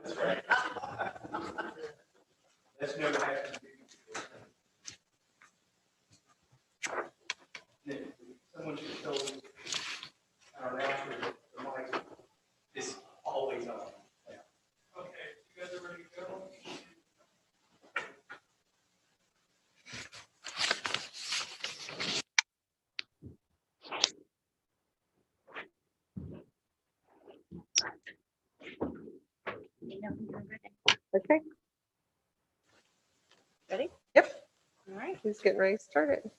That's right. That's never happened. Someone should tell me our announcer that the mic is always on. Yeah. Okay, you guys are ready to go? Okay. Ready? Yep. All right, who's getting ready to start it?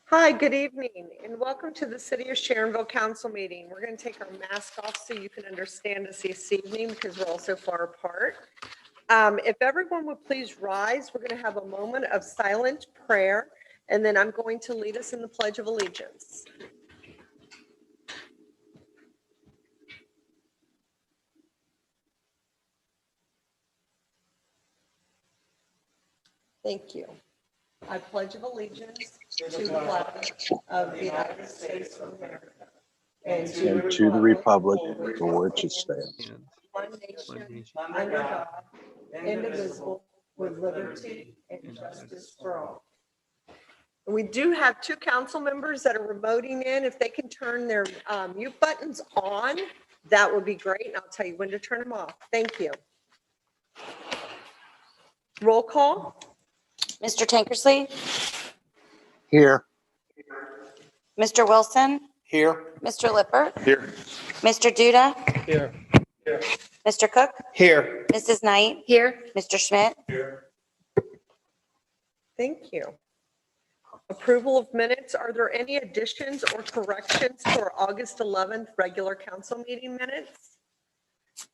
Hi, good evening, and welcome to the City of Sharonville Council meeting. We're going to take our mask off so you can understand us this evening because we're all so far apart. If everyone would please rise, we're going to have a moment of silent prayer, and then I'm going to lead us in the Pledge of Allegiance. Thank you. I pledge of allegiance to the flag of the United States of America and to the republic for which it stands, one nation, under God, indivisible, with liberty and justice for all. We do have two council members that are remoting in. If they can turn their mute buttons on, that would be great. And I'll tell you when to turn them off. Thank you. Roll call. Mr. Tankersley, here. Mr. Wilson, Here. Mr. Lippert, Here. Mr. Duda, Here. Mr. Cook, Here. Mrs. Knight, here, Mr. Schmidt, Here. Thank you. Approval of minutes. Are there any additions or corrections to our August 11th regular council meeting minutes?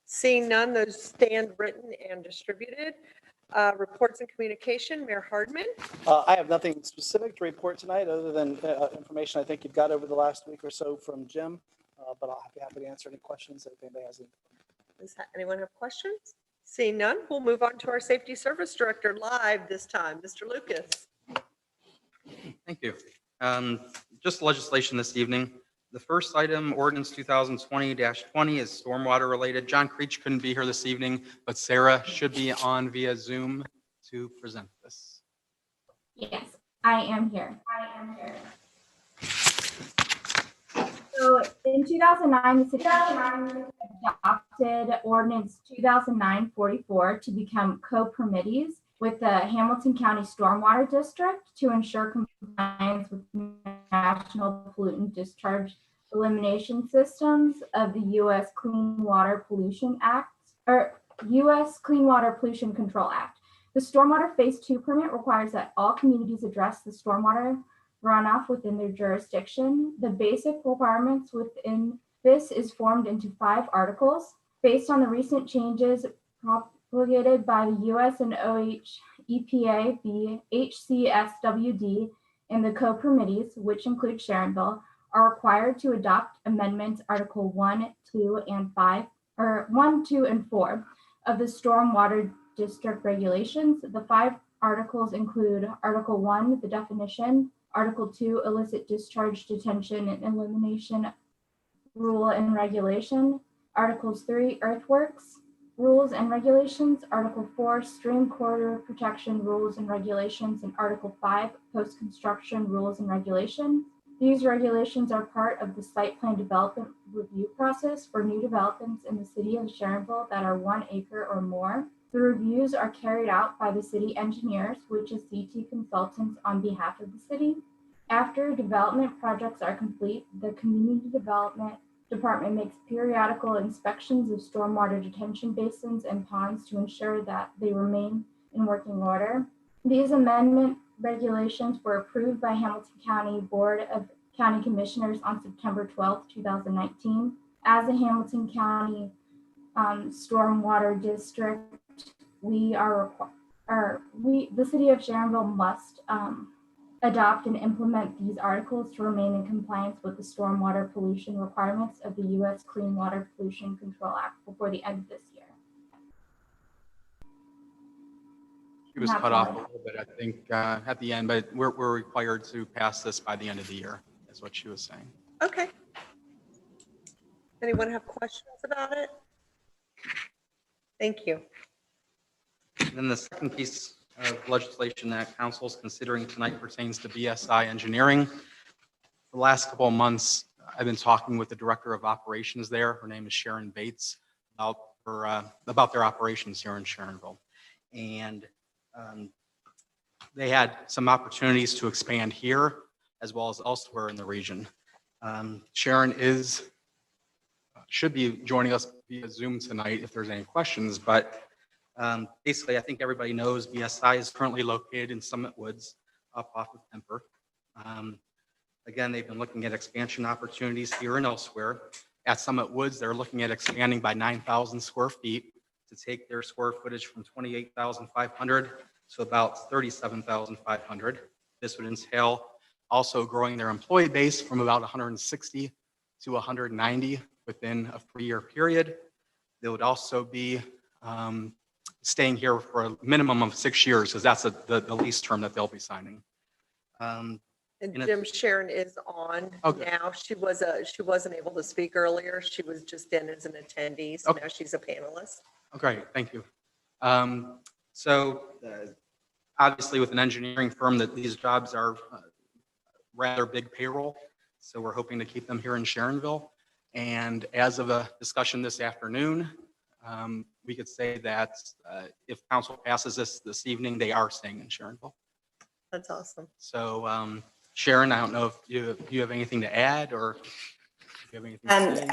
Seeing none, those stand written and distributed. Reports and communication, Mayor Hardman. I have nothing specific to report tonight other than information I think you've got over the last week or so from Jim, but I'll be happy to answer any questions if anybody has any. Does anyone have questions? Seeing none, we'll move on to our Safety Service Director live this time, Mr. Lucas. Thank you. Just legislation this evening. The first item, ordinance 2020-20, is stormwater related. John Creech couldn't be here this evening, but Sarah should be on via Zoom to present this. Yes, I am here. So in 2009, the city adopted ordinance 2009-44 to become co-permittees with the Hamilton County Stormwater District to ensure compliance with national pollutant discharge elimination systems of the U.S. Clean Water Pollution Act, or U.S. Clean Water Pollution Control Act. The Stormwater Phase 2 permit requires that all communities address the stormwater runoff within their jurisdiction. The basic requirements within this is formed into 5 articles. Based on the recent changes promulgated by the U.S. and EPA, the HCSWD, and the co-permittees, which include Sharonville, are required to adopt amendments Article 1, 2, and 5, or 1, 2, and 4 of the Stormwater District Regulations. The 5 articles include Article 1, the definition, Article 2, illicit discharge detention and elimination rule and regulation, Articles 3, earthworks rules and regulations, Article 4, stream corridor protection rules and regulations, and Article 5, post-construction rules and regulations. These regulations are part of the site plan development review process for new developments in the city of Sharonville that are 1 acre or more. The reviews are carried out by the city engineers, which is CT Consultants on behalf of the city. After development projects are complete, the Community Development Department makes periodical inspections of stormwater detention basins and ponds to ensure that they remain in working order. These amendment regulations were approved by Hamilton County Board of County Commissioners on September 12, 2019. As a Hamilton County Stormwater District, the city of Sharonville must adopt and implement these articles to remain in compliance with the stormwater pollution requirements of the U.S. Clean Water Pollution Control Act before the end of this year. He was Not cut off a valid. little bit, I think, at the end, but we're required to pass this by the end of the year, is what she was saying. Okay. Anyone have questions about it? Thank you. And then the second piece of legislation that council is considering tonight pertains to BSI Engineering. For the last couple of months, I've been talking with the director of operations there. Her name is Sharon Bates, about their operations here in Sharonville. And they had some opportunities to expand here as well as elsewhere in the region. Sharon should be joining us via Zoom tonight if there's any questions, but basically I think everybody knows BSI is currently located in Summit Woods up off of Temper. Again, they've been looking at expansion opportunities here and elsewhere. At Summit Woods, they're looking at expanding by 9,000 square feet to take their square footage from 28,500 to about 37,500. This would entail also growing their employee base from about 160 to 190 within a 3-year period. They would also be staying here for a minimum of 6 years, because that's the lease term that they'll be signing. And In a- Jim, Sharon is on Okay. now. She wasn't able to speak earlier. She was just in as an attendee, so Okay. now she's a panelist. Oh, great, thank you. Obviously with an engineering firm, that these jobs are rather big payroll. So we're hoping to keep them here in Sharonville. And as of a discussion this afternoon, we could say that if council passes this evening, they are staying in Sharonville. That's awesome. So Sharon, I don't know if you have anything to add, or if you have anything to say.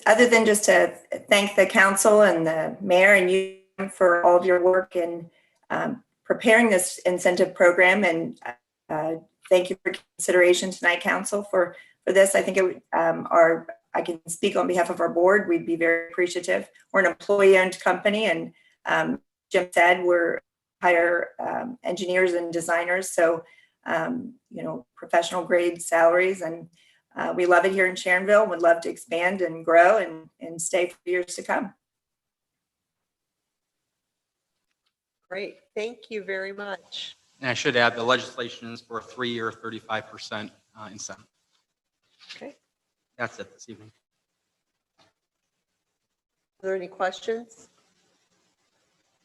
Other than just to thank the council and the mayor and you for all of your work in preparing this incentive program, and thank you for consideration tonight, council, for this. I think I can speak on behalf of our board. We'd be very appreciative. We're an employee-owned company, and Jim said we're hire engineers and designers, so professional grade salaries, and we love it here in Sharonville. Would love to expand and grow and stay for years to come. Great. Thank you very much. And I should add, the legislation is for a 3-year, 35% incentive. Okay. That's it this evening. Are there any questions?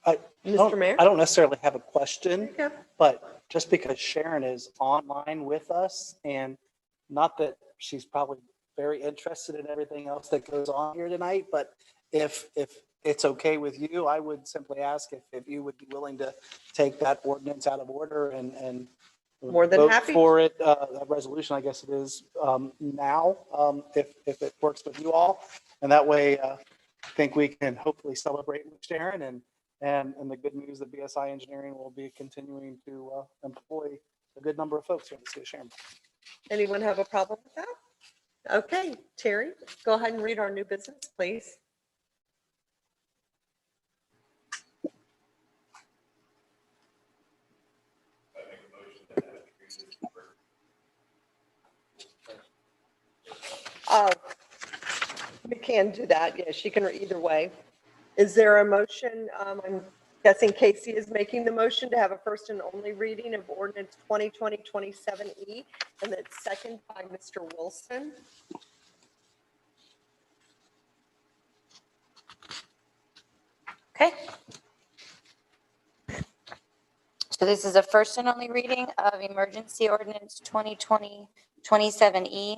I Mr. Mayor? I don't necessarily have a question, Okay. but just because Sharon is online with us, and not that she's probably very interested in everything else that goes on here tonight, but if it's okay with you, I would simply ask if you would be willing to take that ordinance out of order and More than vote happy. for it, that resolution, I guess it is, now, if it works with you all. And that way, I think we can hopefully celebrate with Sharon and the good news that BSI Engineering will be continuing to employ a good number of folks here in the city of Sharon. Anyone have a problem with that? Okay, Terry, go ahead and read our new business, please. We can do that. Yeah, she can either way. Is there a motion? I'm guessing Casey is making the motion to have a first and only reading of ordinance 2020-27E, and that's second by Mr. Wilson. Okay. So this is a first and only reading of emergency ordinance 2020-27E,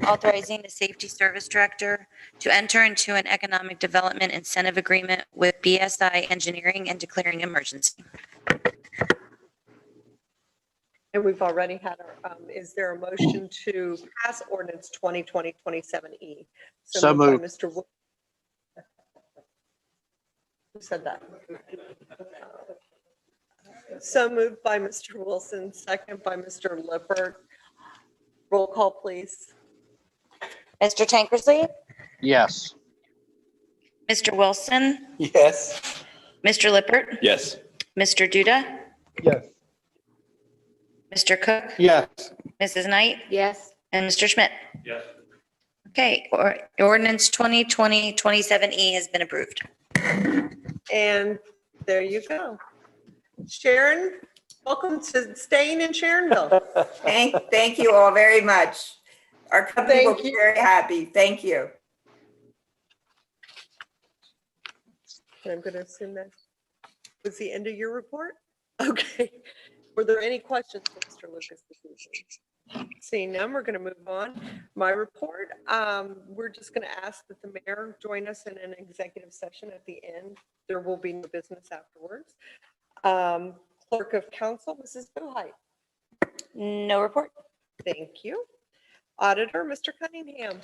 authorizing the safety service director to enter into an economic development incentive agreement with BSI Engineering and declaring emergency. And we've already had our, is there a motion to pass ordinance 2020-27E? So by moved. Mr. Who said that? So moved by Mr. Wilson, second by Mr. Lippert. Roll call, please. Mr. Tankersley, Yes. Mr. Wilson, Yes. Mr. Lippert, Yes. Mr. Duda, Yes. Mr. Cook, Yes. Mrs. Knight, Yes. and Mr. Schmidt. Yes. Okay, ordinance 2020-27E has been approved. And there you go. Sharon, welcome to staying in Sharonville. Thank you all very much. Our company will Thank be you. very happy. Thank you. And I'm going to assume that was the end of your report? Okay. Were there any questions for Mr. Lucas this evening? Seeing none, we're going to move on. My report, we're just going to ask that the mayor join us in an executive session at the end. There will be no business afterwards. Clerk of Council, Mrs. Bohite. No report. Thank you. Auditor, Mr. Cunningham.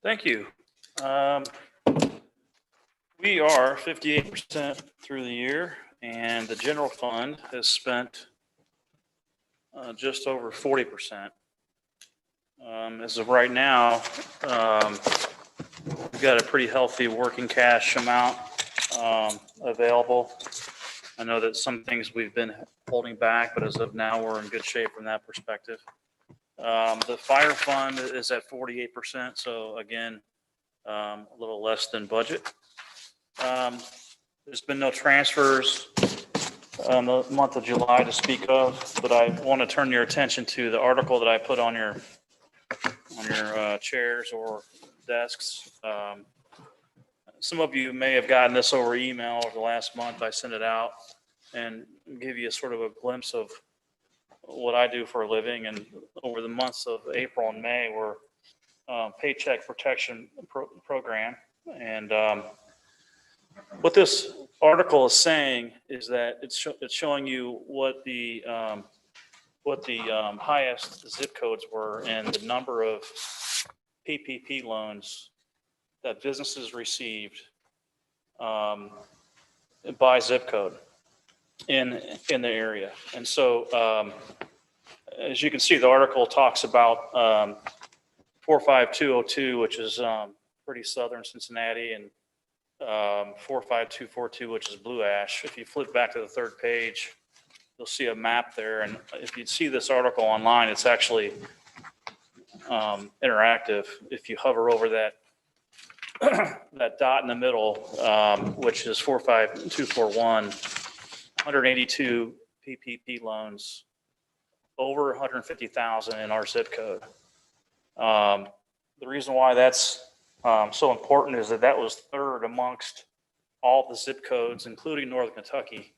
Thank you. We are 58% through the year, and the general fund has spent just over 40%. As of right now, we've got a pretty healthy working cash amount available. I know that some things we've been holding back, but as of now, we're in good shape from that perspective. The fire fund is at 48%, so again, a little less than budget. There's been no transfers the month of July to speak of, but I want to turn your attention to the article that I put on your chairs or desks. Some of you may have gotten this over email over the last month. I sent it out and give you a sort of a glimpse of what I do for a living. And over the months of April and May, we're Paycheck Protection Program. And what this article is saying is that it's showing you what the highest zip codes were and the number of PPP loans that businesses received by zip code in the area. And so as you can see, the article talks about 45202, which is pretty southern Cincinnati, and 45242, which is Blue Ash. If you flip back to the third page, you'll see a map there. And if you see this article online, it's actually interactive. If you hover over that that dot in the middle, which is 45241, 182 PPP loans, over 150,000 in our zip code. The reason why that's so important is that was third amongst all the zip codes, including Northern Kentucky,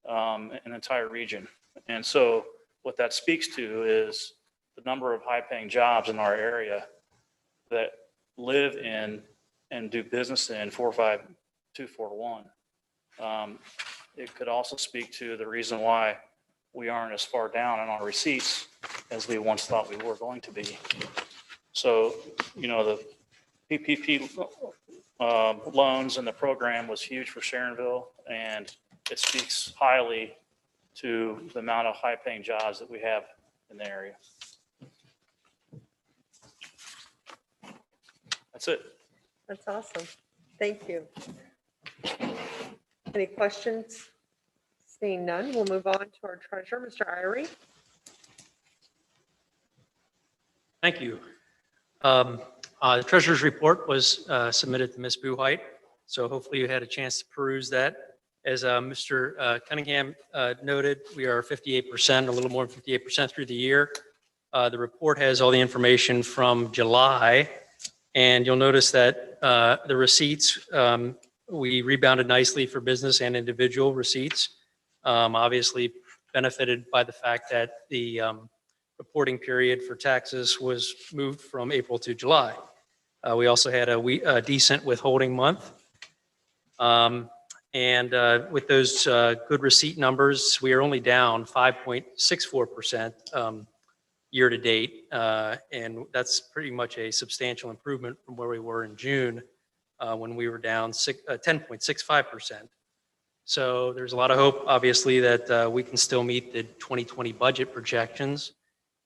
an entire region. And so what that speaks to is the number of high-paying jobs in our area that live in and do business in 45241. It could also speak to the reason why we aren't as far down on our receipts as we once thought we were going to be. So, you know, the PPP loans and the program was huge for Sharonville, and it speaks highly to the amount of high-paying jobs that we have in the area. That's it. That's awesome. Thank you. Any questions? Seeing none, we'll move on to our treasurer, Mr. Irie. Thank you. The treasurer's report was submitted to Ms. Buhite, so hopefully you had a chance to peruse that. As Mr. Cunningham noted, we are 58%, a little more than 58% through the year. The report has all the information from July, and you'll notice that the receipts, we rebounded nicely for business and individual receipts. Obviously benefited by the fact that the reporting period for taxes was moved from April to July. We also had a decent withholding month. With those good receipt numbers, we are only down 5.64% year to date. And that's pretty much a substantial improvement from where we were in June when we were down 10.65%. So there's a lot of hope, obviously, that we can still meet the 2020 budget projections.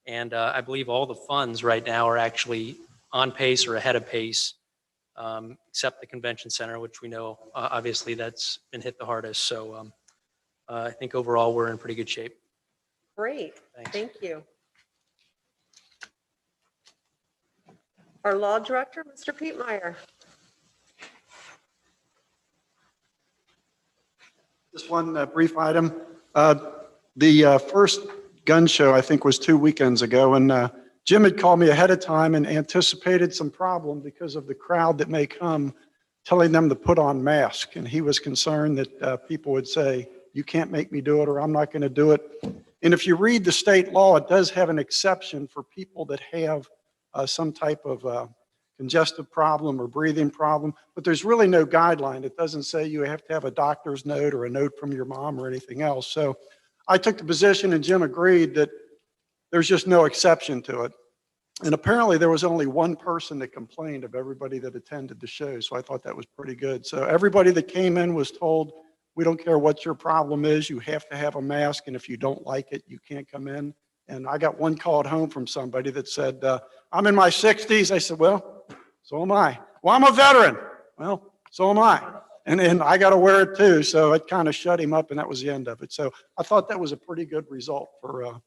And I believe all the funds right now are actually on pace or ahead of pace, except the convention center, which we know, obviously, that's been hit the hardest. So I think overall we're in pretty good shape. Great. Thanks. Thank you. Our law director, Mr. Pete Meyer. Just one brief item. The first gun show, I think, was 2 weekends ago, and Jim had called me ahead of time and anticipated some problem because of the crowd that may come, telling them to put on masks. And he was concerned that people would say, you can't make me do it, or I'm not going to do it. And if you read the state law, it does have an exception for people that have some type of congestive problem or breathing problem, but there's really no guideline. It doesn't say you have to have a doctor's note or a note from your mom or anything else. So I took the position, and Jim agreed, that there's just no exception to it. And apparently there was only one person that complained of everybody that attended the show. So I thought that was pretty good. So everybody that came in was told, we don't care what your problem is, you have to have a mask, and if you don't like it, you can't come in. And I got one call at home from somebody that said, I'm in my 60s. I said, well, so am I. Well, I'm a veteran. Well, so am I. And I got to wear it too. So it kind of shut him up, and that was the end of it. So I thought that was a pretty good result for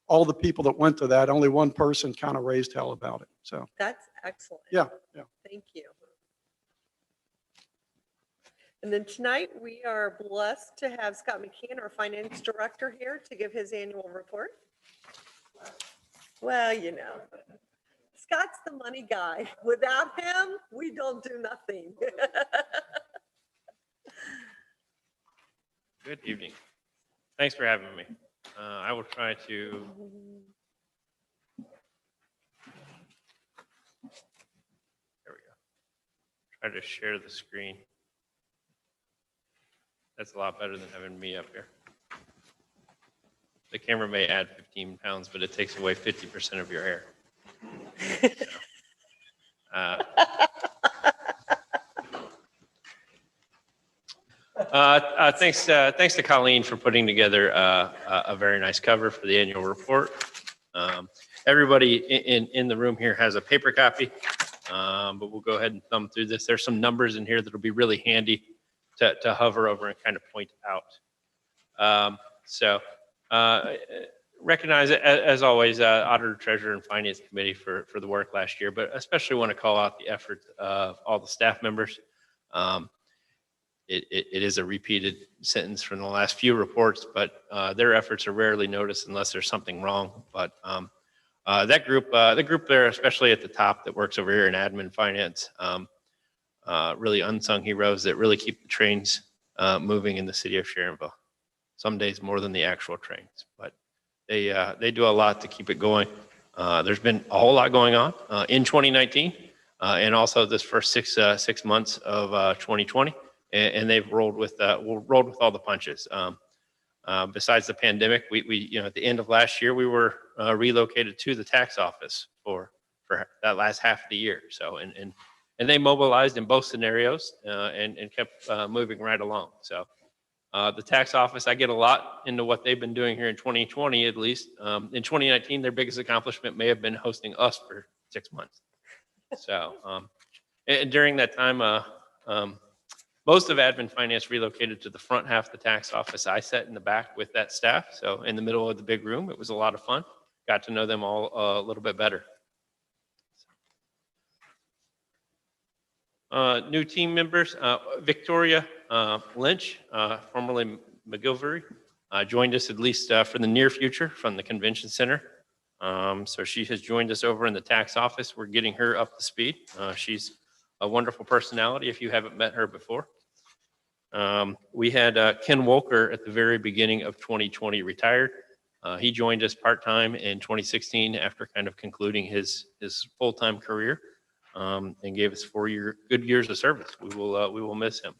all the people that went to that. Only one person kind of raised hell about it. So That's excellent. yeah. Thank you. And then tonight, we are blessed to have Scott McKeon, our finance director, here to give his annual report. Well, you know, Scott's the money guy. Without him, we don't do nothing. Good evening. Thanks for having me. I will try to. There we go. Try to share the screen. That's a lot better than having me up here. The camera may add 15 pounds, but it takes away 50% of your hair. Thanks to Colleen for putting together a very nice cover for the annual report. Everybody in the room here has a paper copy, but we'll go ahead and thumb through this. There's some numbers in here that'll be really handy to hover over and kind of point out. Recognize, as always, Auditor, Treasurer, and Finance Committee for the work last year, but especially want to call out the efforts of all the staff members. It is a repeated sentence from the last few reports, but their efforts are rarely noticed unless there's something wrong. But that group, the group there, especially at the top that works over here in admin finance, really unsung heroes that really keep the trains moving in the city of Sharonville. Some days more than the actual trains, but they do a lot to keep it going. There's been a whole lot going on in 2019 and also this first six months of 2020. And they've rolled with all the punches. Besides the pandemic, we at the end of last year, we were relocated to the tax office for that last half of the year. So and they mobilized in both scenarios and kept moving right along. So the tax office, I get a lot into what they've been doing here in 2020, at least. In 2019, their biggest accomplishment may have been hosting us for 6 months. So and during that time, most of admin finance relocated to the front half of the tax office. I sat in the back with that staff, so in the middle of the big room. It was a lot of fun. Got to know them all a little bit better. New team members, Victoria Lynch, formerly McGilvery, joined us at least for the near future from the convention center. So she has joined us over in the tax office. We're getting her up to speed. She's a wonderful personality if you haven't met her before. We had Ken Wolker at the very beginning of 2020 retired. He joined us part-time in 2016 after kind of concluding his full-time career and gave us 4 good years of service. We will miss him.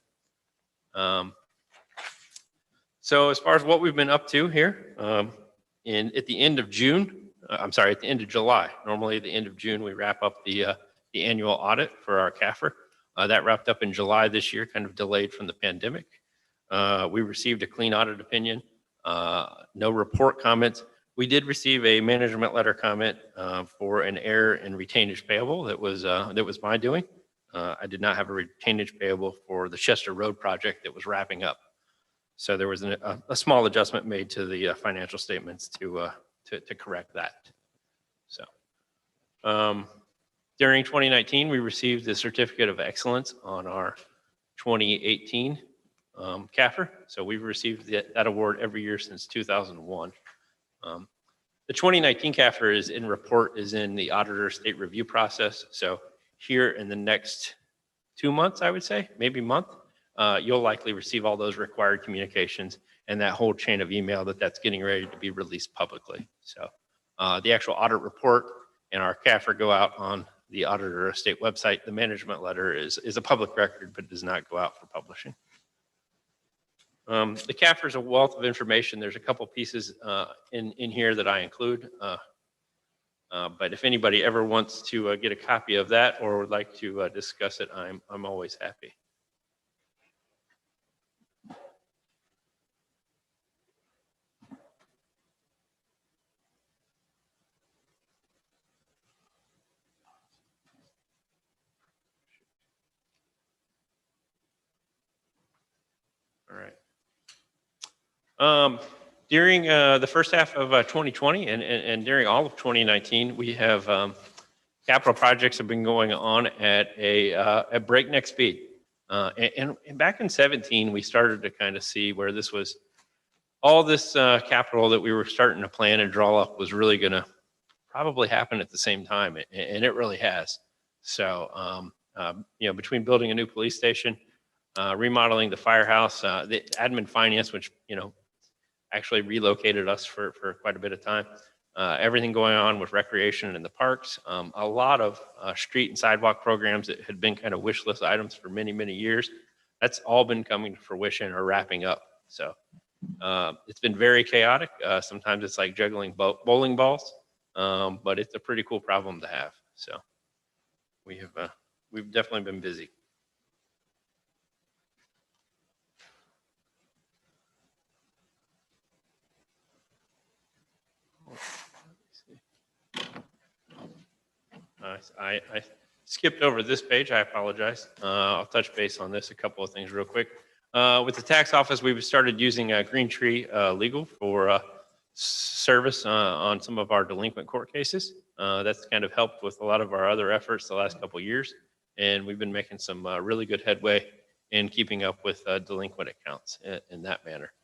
So as far as what we've been up to here, at the end of June, at the end of July, normally at the end of June, we wrap up the annual audit for our CAFR. That wrapped up in July this year, kind of delayed from the pandemic. We received a clean audit opinion, no report comments. We did receive a management letter comment for an error in retainage payable that was my doing. I did not have a retainage payable for the Chester Road project that was wrapping up. So there was a small adjustment made to the financial statements to correct that. So during 2019, we received the Certificate of Excellence on our 2018 CAFR. So we've received that award every year since 2001. The 2019 CAFR is in the auditor state review process. So here in the next 2 months, I would say, maybe month, you'll likely receive all those required communications and that whole chain of email that's getting ready to be released publicly. So the actual audit report and our CAFR go out on the auditor of state website. The management letter is a public record, but does not go out for publishing. The CAFR is a wealth of information. There's a couple pieces in here that I include. But if anybody ever wants to get a copy of that or would like to discuss it, I'm always happy. All right. During the first half of 2020 and during all of 2019, we have capital projects have been going on at a breakneck speed. And back in 17, we started to kind of see where this was, all this capital that we were starting to plan and draw up was really going to probably happen at the same time, and it really has. So, between building a new police station, remodeling the firehouse, the admin finance, which, actually relocated us for quite a bit of time. Everything going on with recreation in the parks, a lot of street and sidewalk programs that had been kind of wish list items for many, many years. That's all been coming to fruition or wrapping up. So it's been very chaotic. Sometimes it's like juggling bowling balls, but it's a pretty cool problem to have. So we've definitely been busy. I skipped over this page. I apologize. I'll touch base on this, a couple of things real quick. With the tax office, we've started using Green Tree Legal for service on some of our delinquent court cases. That's kind of helped with a lot of our other efforts the last couple of years. And we've been making some really good headway in keeping up with delinquent accounts in that manner.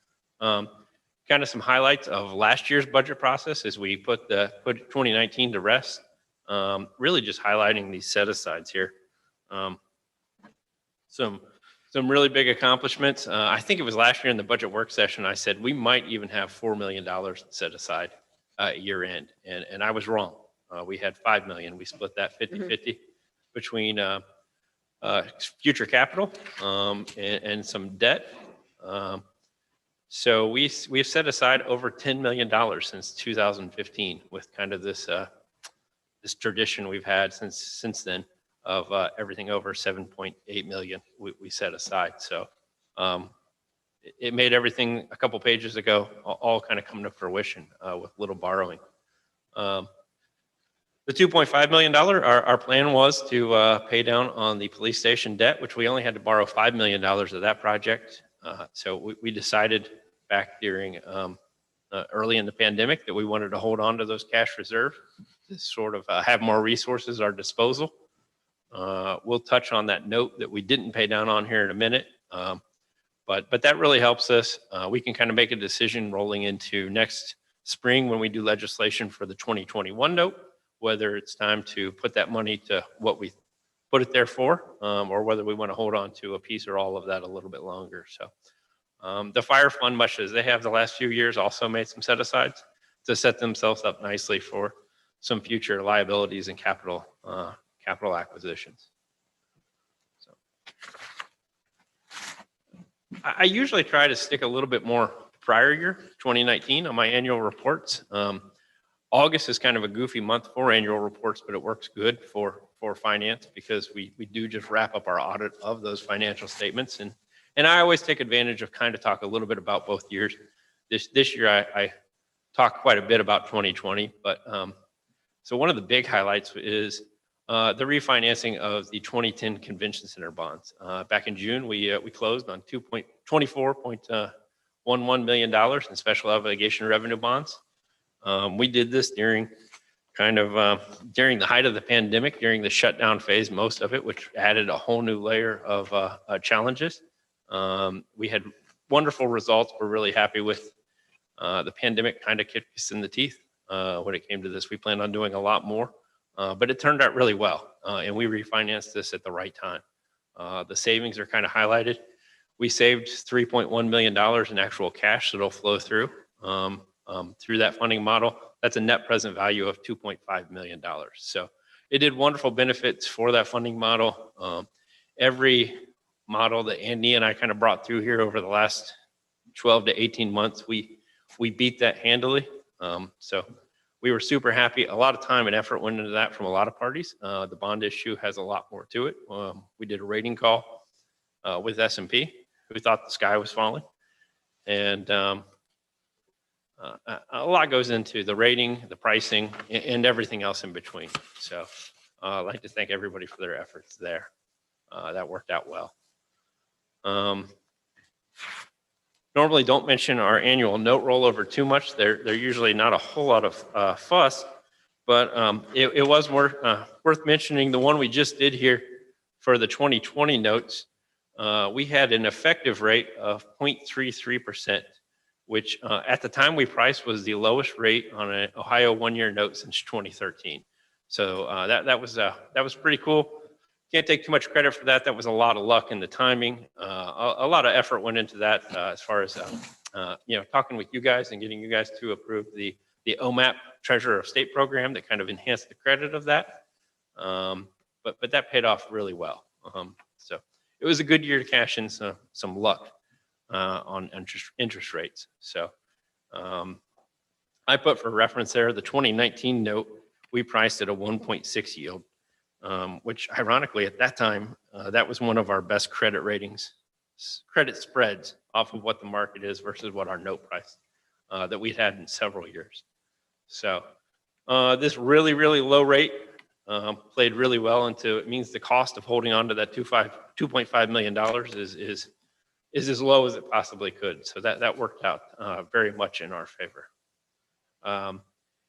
Kind of some highlights of last year's budget process as we put 2019 to rest. Really just highlighting these set-asides here. Some really big accomplishments. I think it was last year in the budget work session, I said we might even have $4 million set aside year end, and I was wrong. We had $5 million. We split that 50-50 between future capital and some debt. So we've set aside over $10 million since 2015 with kind of this tradition we've had since then of everything over 7.8 million we set aside. So it made everything a couple pages ago all kind of come to fruition with little borrowing. The $2.5 million, our plan was to pay down on the police station debt, which we only had to borrow $5 million of that project. So we decided back during early in the pandemic that we wanted to hold on to those cash reserves to sort of have more resources at our disposal. We'll touch on that note that we didn't pay down on here in a minute, but that really helps us. We can kind of make a decision rolling into next spring when we do legislation for the 2021 note, whether it's time to put that money to what we put it there for, or whether we want to hold on to a piece or all of that a little bit longer. So the fire fund, much as they have the last few years, also made some set-asides to set themselves up nicely for some future liabilities and capital acquisitions. So I usually try to stick a little bit more prior year, 2019, on my annual reports. August is kind of a goofy month for annual reports, but it works good for finance because we do just wrap up our audit of those financial statements. And I always take advantage of kind of talk a little bit about both years. This year I talked quite a bit about 2020, but so one of the big highlights is the refinancing of the 2010 Convention Center bonds. Back in June, we closed on $24.11 million in special obligation revenue bonds. We did this during during the height of the pandemic, during the shutdown phase, most of it, which added a whole new layer of challenges. We had wonderful results. We're really happy with. The pandemic kind of kicked us in the teeth when it came to this. We planned on doing a lot more, but it turned out really well, and we refinanced this at the right time. The savings are kind of highlighted. We saved $3.1 million in actual cash that'll flow through that funding model. That's a net present value of $2.5 million. So it did wonderful benefits for that funding model. Every model that Andy and I kind of brought through here over the last 12 to 18 months, we beat that handily. So we were super happy. A lot of time and effort went into that from a lot of parties. The bond issue has a lot more to it. We did a rating call with S&P, who thought the sky was falling. And a lot goes into the rating, the pricing, and everything else in between. So I'd like to thank everybody for their efforts there. That worked out well. Normally don't mention our annual note rollover too much. They're usually not a whole lot of fuss, but it was worth mentioning the one we just did here for the 2020 notes. We had an effective rate of 0.33%, which at the time we priced was the lowest rate on an Ohio one-year note since 2013. So that was pretty cool. Can't take too much credit for that. That was a lot of luck in the timing. A lot of effort went into that as far as talking with you guys and getting you guys to approve the OMAP Treasurer of State program that kind of enhanced the credit of that. But that paid off really well. So it was a good year to cash in some luck on interest rates. So I put for reference there the 2019 note we priced at a 1.6 yield. Which ironically at that time, that was one of our best credit ratings, credit spreads off of what the market is versus what our note price that we'd had in several years. So this really, really low rate played really well into, it means the cost of holding on to that $2.5 million is as low as it possibly could. So that worked out very much in our favor.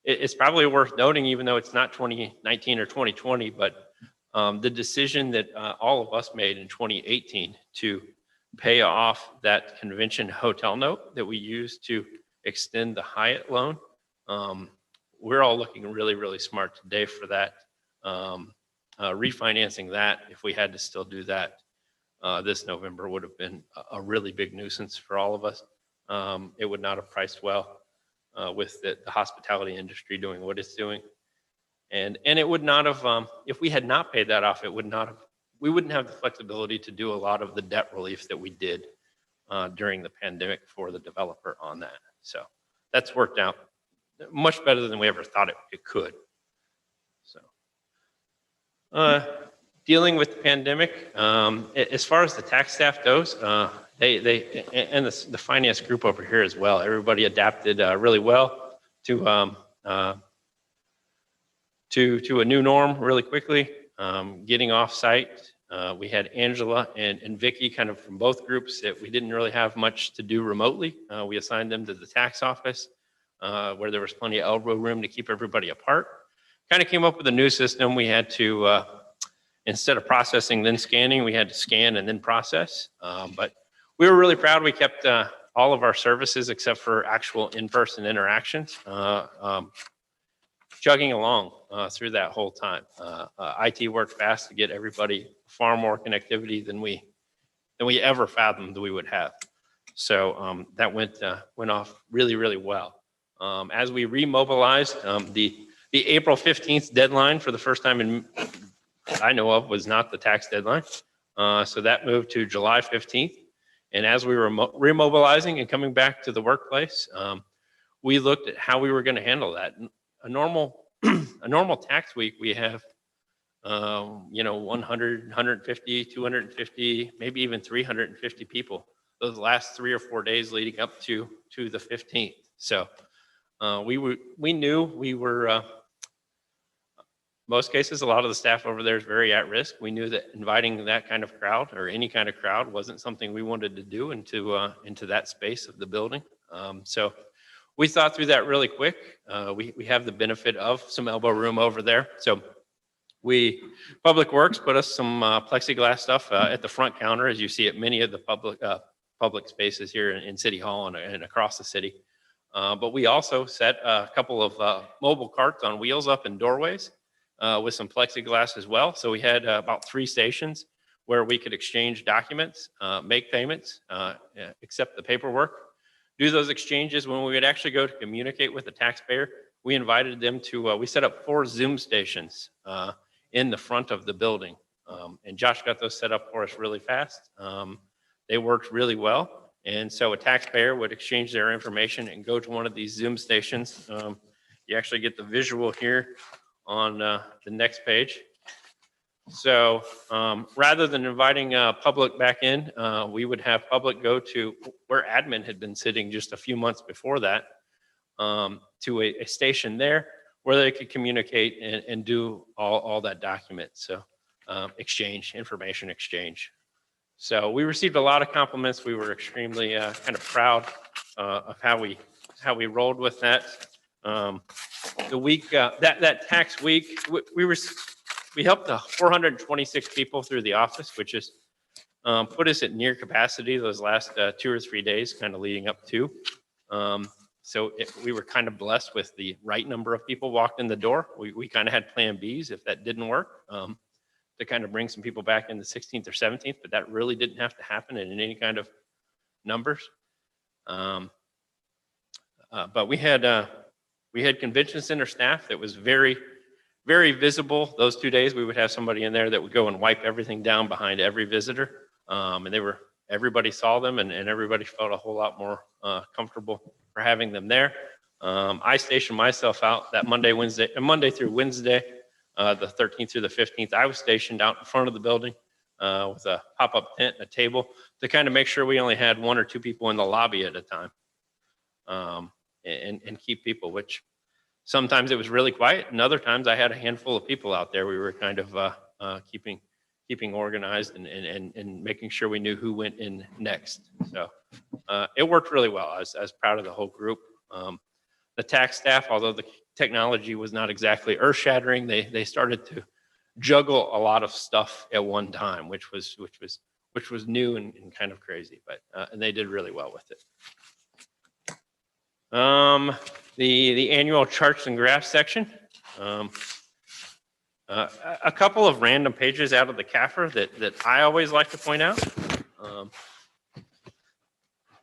It's probably worth noting, even though it's not 2019 or 2020, but the decision that all of us made in 2018 to pay off that convention hotel note that we used to extend the Hyatt loan, we're all looking really, really smart today for that. Refinancing that, if we had to still do that this November, would have been a really big nuisance for all of us. It would not have priced well. With the hospitality industry doing what it's doing. And it would not have, if we had not paid that off, we wouldn't have the flexibility to do a lot of the debt relief that we did during the pandemic for the developer on that. So that's worked out much better than we ever thought it could. So dealing with the pandemic, as far as the tax staff goes, they and the finance group over here as well. Everybody adapted really well to a new norm really quickly. Getting off site, we had Angela and Vicky kind of from both groups that we didn't really have much to do remotely. We assigned them to the tax office where there was plenty of elbow room to keep everybody apart. Kind of came up with a new system. We had to instead of processing then scanning, we had to scan and then process. But we were really proud. We kept all of our services except for actual in-person interactions chugging along through that whole time. IT worked fast to get everybody far more connectivity than we ever fathomed we would have. So that went off really, really well. As we remobilized, the April 15th deadline for the first time I know of was not the tax deadline. So that moved to July 15th. And as we were remobilizing and coming back to the workplace, we looked at how we were going to handle that. A normal tax week, we have 100, 150, 250, maybe even 350 people those last 3 or 4 days leading up to the 15th. So we knew we were most cases, a lot of the staff over there is very at risk. We knew that inviting that kind of crowd or any kind of crowd wasn't something we wanted to do into that space of the building. So we thought through that really quick. We have the benefit of some elbow room over there. So Public Works put us some plexiglass stuff at the front counter, as you see at many of the public spaces here in City Hall and across the city. But we also set a couple of mobile carts on wheels up in doorways with some plexiglass as well. So we had about 3 stations where we could exchange documents, make payments, accept the paperwork, do those exchanges. When we would actually go to communicate with the taxpayer, we invited them to, we set up 4 Zoom stations in the front of the building. And Josh got those set up for us really fast. They worked really well. And so a taxpayer would exchange their information and go to one of these Zoom stations. You actually get the visual here on the next page. So rather than inviting public back in, we would have public go to where admin had been sitting just a few months before that, to a station there where they could communicate and do all that document. So information exchange. So we received a lot of compliments. We were extremely kind of proud of how we rolled with that. The week, that tax week, we helped 426 people through the office, which is put us at near capacity those last 2 or 3 days, kind of leading up to. So we were kind of blessed with the right number of people walked in the door. We kind of had plan Bs if that didn't work, to kind of bring some people back in the 16th or 17th, but that really didn't have to happen in any kind of numbers. But we had convention center staff that was very, very visible. Those 2 days, we would have somebody in there that would go and wipe everything down behind every visitor. And everybody saw them, and everybody felt a whole lot more comfortable for having them there. I stationed myself out that Monday through Wednesday, the 13th through the 15th. I was stationed out in front of the building with a pop-up tent and a table to kind of make sure we only had 1 or 2 people in the lobby at a time, and keep people, which sometimes it was really quiet, and other times I had a handful of people out there. We were kind of keeping organized and making sure we knew who went in next. So it worked really well. I was proud of the whole group. The tax staff, although the technology was not exactly earth-shattering, they started to juggle a lot of stuff at one time, which was new and kind of crazy, but and they did really well with it. The annual charts and graphs section. A couple of random pages out of the CAFR that I always like to point out.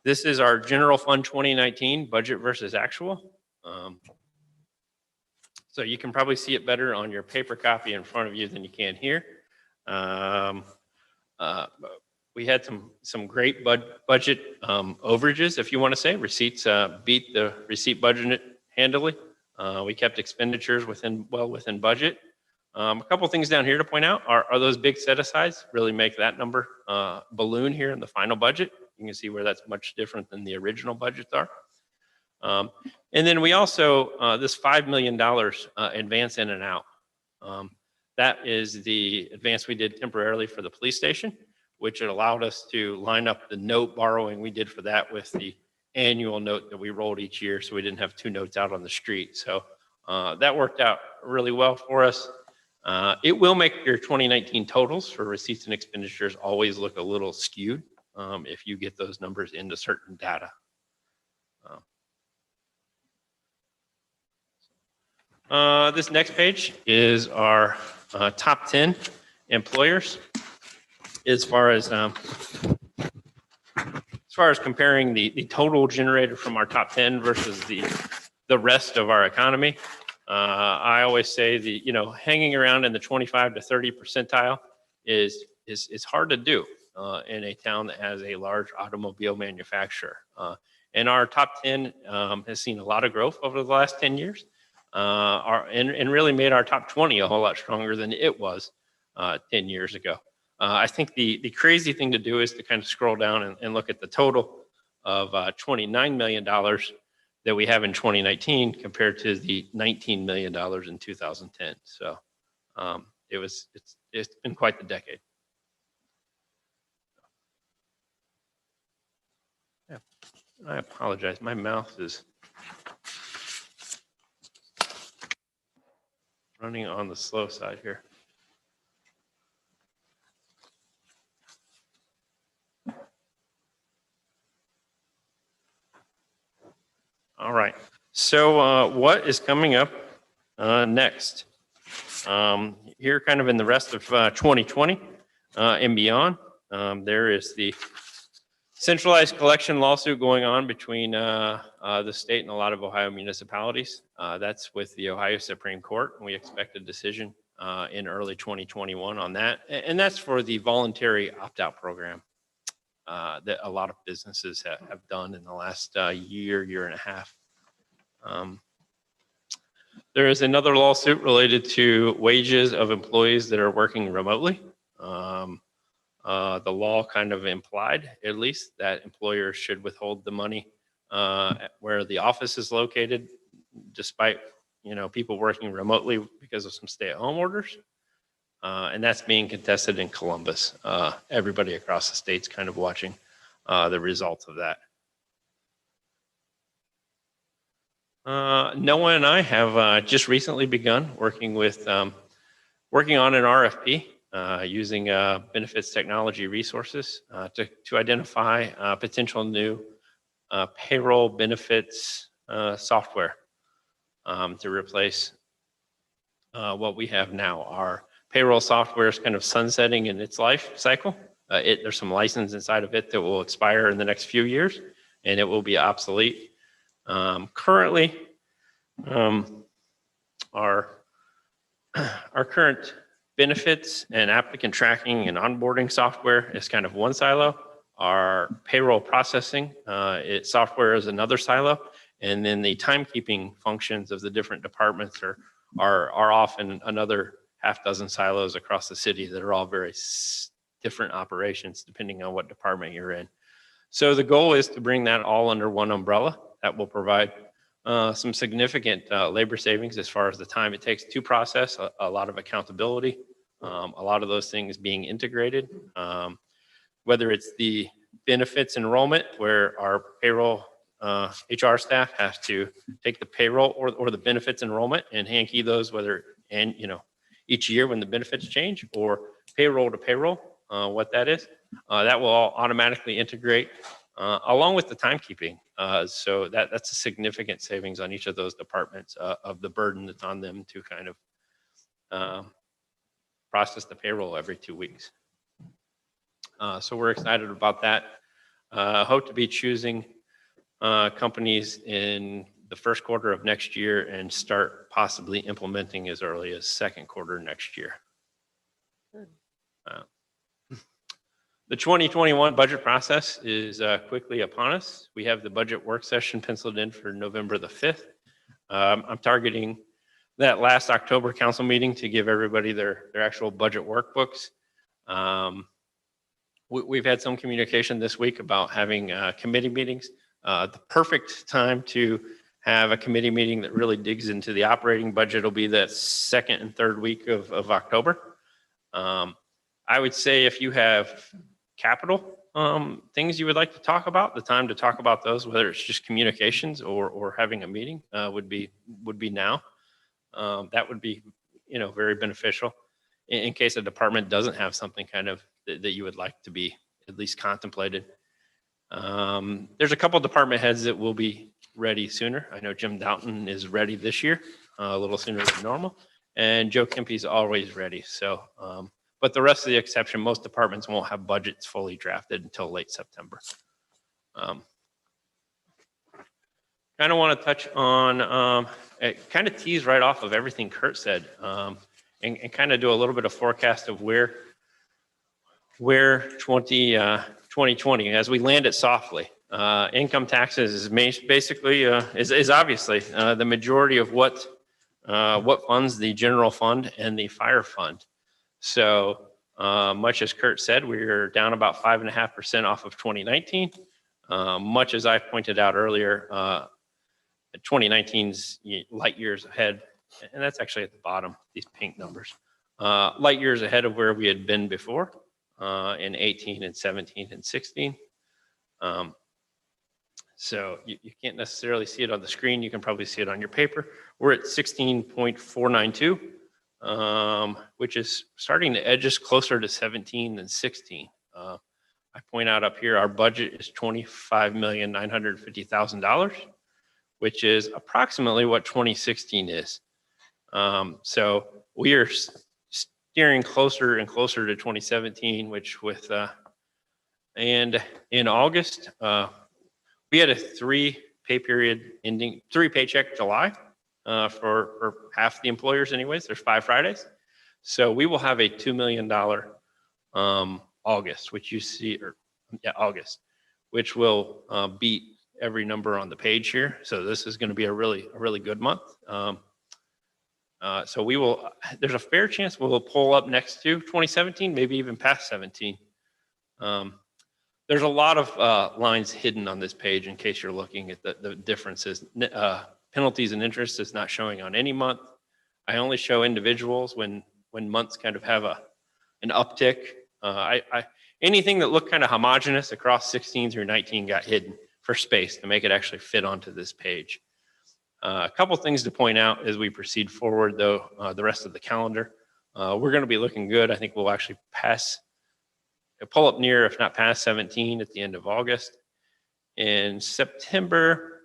This is our general fund 2019 budget versus actual. So you can probably see it better on your paper copy in front of you than you can here. We had some great budget overages, if you want to say. Receipts beat the receipt budget handily. We kept expenditures well within budget. A couple things down here to point out are those big set-asides really make that number balloon here in the final budget. You can see where that's much different than the original budgets are. And then we also, this $5 million advance in and out. That is the advance we did temporarily for the police station, which allowed us to line up the note borrowing we did for that with the annual note that we rolled each year, so we didn't have 2 notes out on the street. So that worked out really well for us. It will make your 2019 totals for receipts and expenditures always look a little skewed if you get those numbers into certain data. This next page is our top 10 employers as far as comparing the total generated from our top 10 versus the rest of our economy. I always say hanging around in the 25 to 30 percentile is hard to do in a town that has a large automobile manufacturer. And our top 10 has seen a lot of growth over the last 10 years. And really made our top 20 a whole lot stronger than it was 10 years ago. I think the crazy thing to do is to kind of scroll down and look at the total of $29 million that we have in 2019 compared to the $19 million in 2010. So it's been quite the decade. Yeah, I apologize. My mouth is running on the slow side here. All right. So what is coming up next? Here, kind of in the rest of 2020 and beyond, there is the centralized collection lawsuit going on between the state and a lot of Ohio municipalities. That's with the Ohio Supreme Court, and we expect a decision in early 2021 on that. And that's for the voluntary opt-out program that a lot of businesses have done in the last year and a half. There is another lawsuit related to wages of employees that are working remotely. The law kind of implied, at least, that employers should withhold the money where the office is located, despite people working remotely because of some stay-at-home orders. And that's being contested in Columbus. Everybody across the state's kind of watching the results of that. Noah and I have just recently begun working on an RFP using benefits technology resources to identify potential new payroll benefits software to replace what we have now. Our payroll software is kind of sunsetting in its life cycle. There's some license inside of it that will expire in the next few years, and it will be obsolete. Currently, our current benefits and applicant tracking and onboarding software is kind of one silo. Our payroll processing software is another silo, and then the timekeeping functions of the different departments are often another half dozen silos across the city that are all very different operations depending on what department you're in. So the goal is to bring that all under one umbrella. That will provide some significant labor savings as far as the time it takes to process, a lot of accountability, a lot of those things being integrated, whether it's the benefits enrollment where our payroll HR staff has to take the payroll or the benefits enrollment and hand key those each year when the benefits change, or payroll to payroll, what that is. That will all automatically integrate along with the timekeeping. So that's a significant savings on each of those departments of the burden that's on them to kind of process the payroll every 2 weeks. So we're excited about that. Hope to be choosing companies in the first quarter of next year and start possibly implementing as early as second quarter next year. The 2021 budget process is quickly upon us. We have the budget work session penciled in for November the 5th. I'm targeting that last October council meeting to give everybody their actual budget workbooks. We've had some communication this week about having committee meetings. The perfect time to have a committee meeting that really digs into the operating budget will be that second and third week of October. I would say if you have capital things you would like to talk about, the time to talk about those, whether it's just communications or having a meeting, would be now. That would be very beneficial in case a department doesn't have something kind of that you would like to be at least contemplated. There's a couple department heads that will be ready sooner. I know Jim Doughton is ready this year, a little sooner than normal, and Joe Kempy's always ready. So, but the rest of the exception, most departments won't have budgets fully drafted until late September. Kind of want to touch on, kind of tease right off of everything Kurt said, and kind of do a little bit of forecast of where 2020, as we land it softly. Income taxes is basically, is obviously the majority of what funds the general fund and the fire fund. So much as Kurt said, we're down about 5.5% off of 2019. Much as I pointed out earlier, 2019's light years ahead, and that's actually at the bottom, these pink numbers. Light years ahead of where we had been before in 18 and 17 and 16. So you can't necessarily see it on the screen. You can probably see it on your paper. We're at 16.492, which is starting to edge us closer to 17 than 16. I point out up here, our budget is $25,950,000. which is approximately what 2016 is. So we are steering closer and closer to 2017, which with, and in August, we had a 3 pay period ending, 3 paycheck July for half the employers anyways. There's 5 Fridays. So we will have a $2 million August, which you see, or yeah, August, which will beat every number on the page here. So this is going to be a really good month. So we will, there's a fair chance we'll pull up next to 2017, maybe even past 17. There's a lot of lines hidden on this page in case you're looking at the differences. Penalties and interest is not showing on any month. I only show individuals when months kind of have an uptick. Anything that looked kind of homogeneous across 16 through 19 got hidden for space to make it actually fit onto this page. A couple things to point out as we proceed forward, though, the rest of the calendar. We're going to be looking good. I think we'll actually pull up near, if not past 17 at the end of August. In September,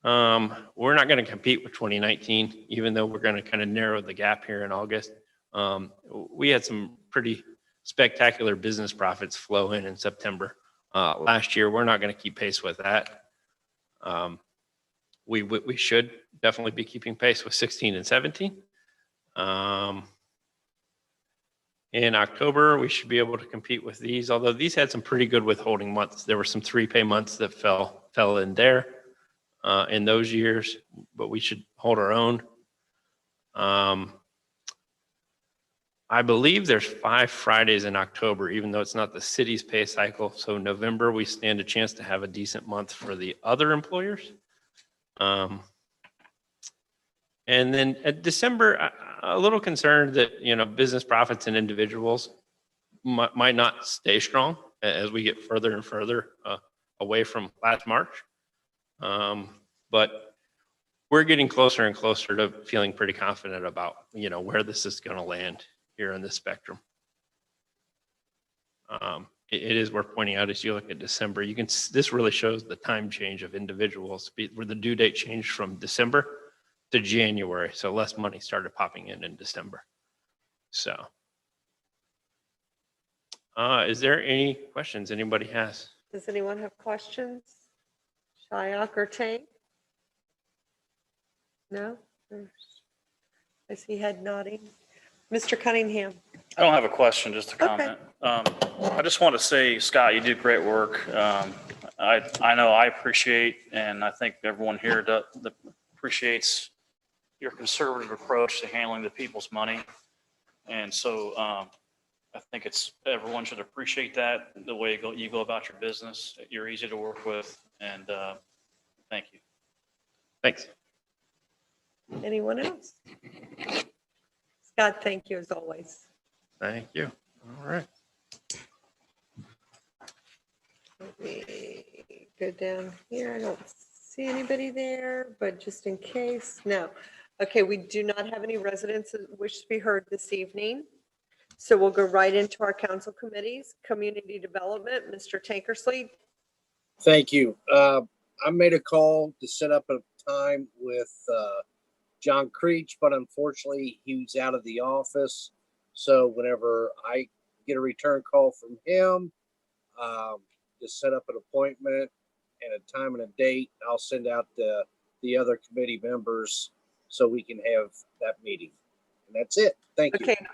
we're not going to compete with 2019, even though we're going to kind of narrow the gap here in August. We had some pretty spectacular business profits flow in September. Last year, we're not going to keep pace with that. We should definitely be keeping pace with 16 and 17. In October, we should be able to compete with these, although these had some pretty good withholding months. There were some 3 pay months that fell in there in those years, but we should hold our own. I believe there's 5 Fridays in October, even though it's not the city's pay cycle. So November, we stand a chance to have a decent month for the other employers. And then at December, a little concerned that, business profits and individuals might not stay strong as we get further and further away from last March. But we're getting closer and closer to feeling pretty confident about, where this is going to land here in this spectrum. It is worth pointing out as you look at December, this really shows the time change of individuals where the due date changed from December to January. So less money started popping in December. So is there any questions anybody has? Does anyone have questions? Shayak or Tank? No? I see head nodding. Mr. Cunningham. I don't have a question, just a comment. I just want to say, Scott, you do great work. I know I appreciate, and I think everyone here appreciates your conservative approach to handling the people's money. And so I think everyone should appreciate that, the way you go about your business. You're easy to work with, and thank you. Thanks. Anyone else? Scott, thank you as always. Thank you. All right. Let me go down here. I don't see anybody there, but just in case, no. Okay, we do not have any residents that wish to be heard this evening. So we'll go right into our council committees. Community Development, Mr. Tankersley. Thank you. I made a call to set up a time with John Creech, but unfortunately he was out of the office. So whenever I get a return call from him, just set up an appointment and a time and a date. I'll send out the other committee members so we can have that meeting. And that's it. Thank you. Okay.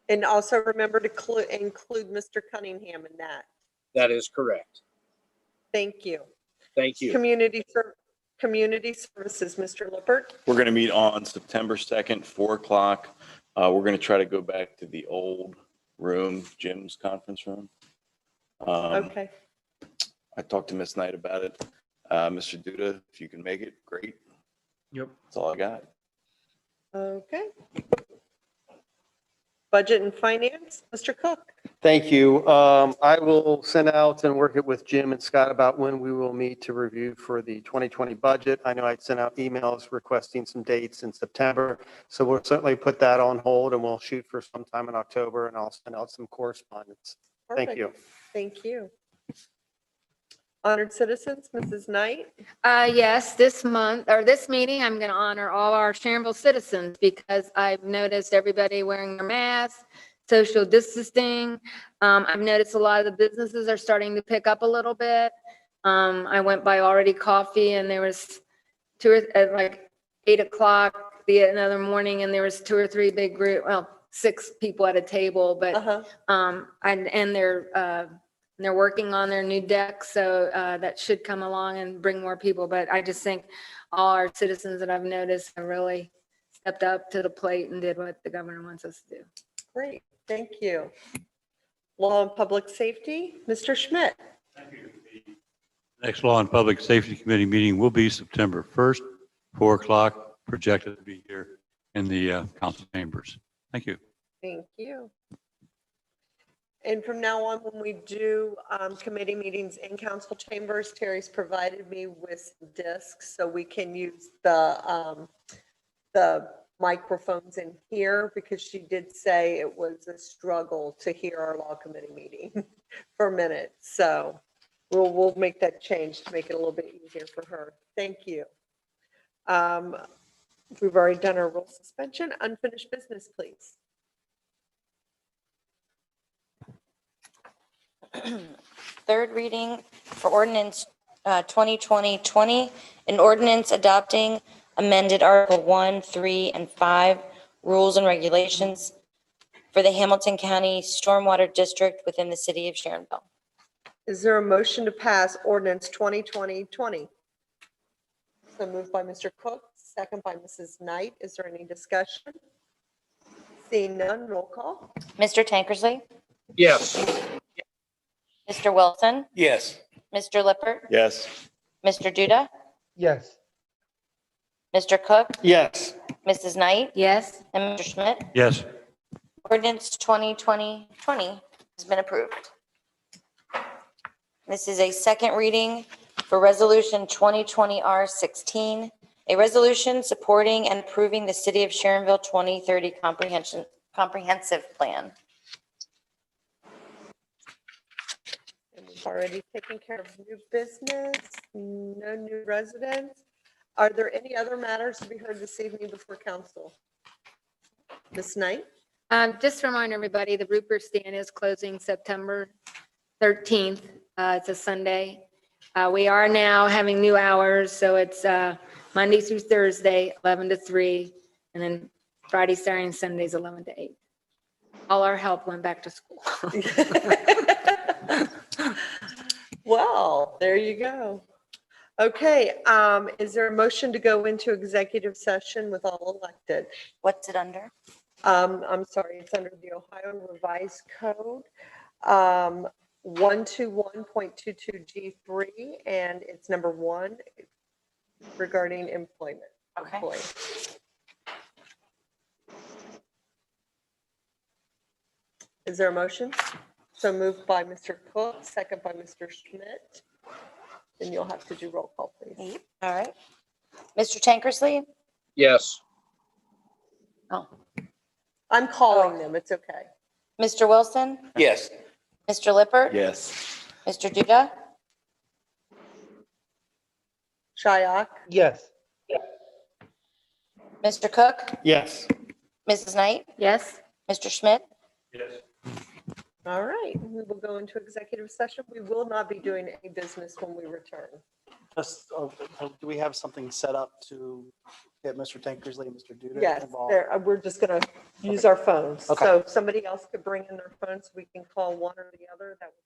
And also remember to include Mr. Cunningham in that. That is correct. Thank you. Thank you. Community Services, Mr. Lippert. We're going to meet on September 2nd, 4 o'clock. We're going to try to go back to the old room, Jim's conference room. Okay. I talked to Miss Knight about it. Mr. Duda, if you can make it, great. Yep. That's all I got. Okay. Budget and Finance, Mr. Cook. Thank you. I will send out and work it with Jim and Scott about when we will meet to review for the 2020 budget. I know I'd sent out emails requesting some dates in September, so we'll certainly put that on hold and we'll shoot for sometime in October, and I'll send out some correspondence. Thank Perfect. you. Thank you. Honored citizens, Mrs. Knight. Yes, this month, or this meeting, I'm going to honor all our Sharonville citizens because I've noticed everybody wearing their masks, social distancing. I've noticed a lot of the businesses are starting to pick up a little bit. I went by Already Coffee and there was at like 8 o'clock another morning, and there was 2 or 3 big group, well, 6 people at a table, but, and they're working on their new deck, so that should come along and bring more people. But I just think all our citizens that I've noticed have really stepped up to the plate and did what the governor wants us to do. Great, thank you. Law and Public Safety, Mr. Schmidt. Next Law and Public Safety Committee meeting will be September 1st, 4 o'clock, projected to be here in the council chambers. Thank you. Thank you. And from now on, when we do committee meetings in council chambers, Terry's provided me with discs so we can use the microphones in here, because she did say it was a struggle to hear our law committee meeting for a minute. So we'll make that change to make it a little bit easier for her. Thank you. We've already done our rule suspension. Unfinished business, please. Third reading for ordinance 2020-20, an ordinance adopting amended Article 1, 3, and 5 rules and regulations for the Hamilton County Stormwater District within the city of Sharonville. Is there a motion to pass ordinance 2020-20? So moved by Mr. Cook, second by Mrs. Knight. Is there any discussion? Seeing none, roll call. Mr. Tankersley? Yes. Mr. Wilson? Yes. Mr. Lippert? Yes. Mr. Duda? Yes. Mr. Cook? Yes. Mrs. Knight? Yes. And Mr. Schmidt? Yes. Ordinance 2020-20 has been approved. This is a second reading for Resolution 2020-R16, a resolution supporting and approving the City of Sharonville 2030 Comprehensive Plan. And we've already taken care of new business, no new residents. Are there any other matters to be heard this evening before council? Ms. Knight? Just to remind everybody, the Rupert stand is closing September 13th. It's a Sunday. We are now having new hours, so it's Monday through Thursday, 11 to 3, and then Friday, Saturday, and Sundays, 11 to 8. All our help went back to school. Well, there you go. Okay, is there a motion to go into executive session with all elected? What's it under? I'm sorry, it's under the Ohio Revised Code, 121.22G3, and it's number 1 regarding employment. Okay. Employee. Is there a motion? So moved by Mr. Cook, second by Mr. Schmidt. Then you'll have to do roll call, please. All right. Mr. Tankersley? Yes. Oh. I'm calling them, it's okay. Mr. Wilson? Yes. Mr. Lippert? Yes. Mr. Duda? Shayak? Yes. Mr. Cook? Yes. Mrs. Knight? Yes. Mr. Schmidt? Yes. All right, we will go into executive session. We will not be doing any business when we return. Just, do we have something set up to get Mr. Tankersley and Mr. Duda Yes, involved? we're just gonna use our phones. Okay. So if somebody else could bring in their phones, we can call one or the other. That would be